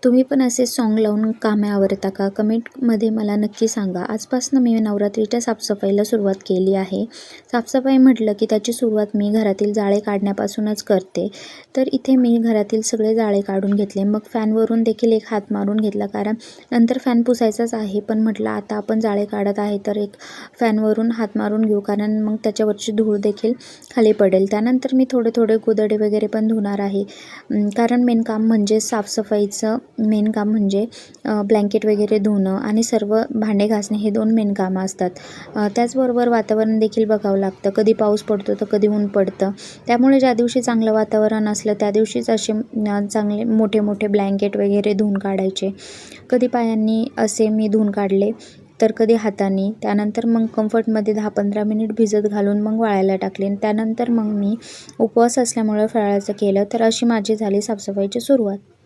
तुम्ही पण असे सॉन्ग लावून कामे आवरता का? कमेंटमध्ये मला नक्की सांगा. आजपासून मी नवरात्रीच्या साफसफाईला सुरुवात केली आहे. साफसफाई म्हटलं की त्याची सुरुवात मी घरातील जाळे काढण्यापासूनच करते. तर इथे मी घरातील सगळे जाळे काढून घेतले. मग फॅनवरून देखील एक हात मारून घेतला, कारण नंतर फॅन पुसायचाच आहे. पण म्हटलं आता आपण जाळे काढत आहे तर एक फॅनवरून हात मारून घेऊ, कारण मग त्याच्यावरची धूळ देखील खाली पडेल. त्यानंतर मी थोडे थोडे गोधडे वगैरे पण धुणार आहे, कारण मेन काम म्हणजे साफसफाईचं मेन काम म्हणजे ब्लँकेट वगैरे धुणं आणि सर्व भांडे घासणे हे 2 मेन कामं असतात. त्याचबरोबर वातावरण देखील बघावं लागतं. कधी पाऊस पडतो तर कधी ऊन पडतं. त्यामुळे ज्या दिवशी चांगलं वातावरण असलं त्या दिवशीच असे चांगले मोठे मोठे ब्लँकेट वगैरे धुवून काढायचे. कधी पायांनी असे मी धुवून काढले, तर कधी हाताने. त्यानंतर मग कम्फर्टमध्ये 10-15 मिनिट भिजत घालून मग वाळायला टाकले. त्यानंतर मग मी उपवास असल्यामुळे फराळाचं केलं. तर अशी माझी झाली साफसफाईची सुरुवात.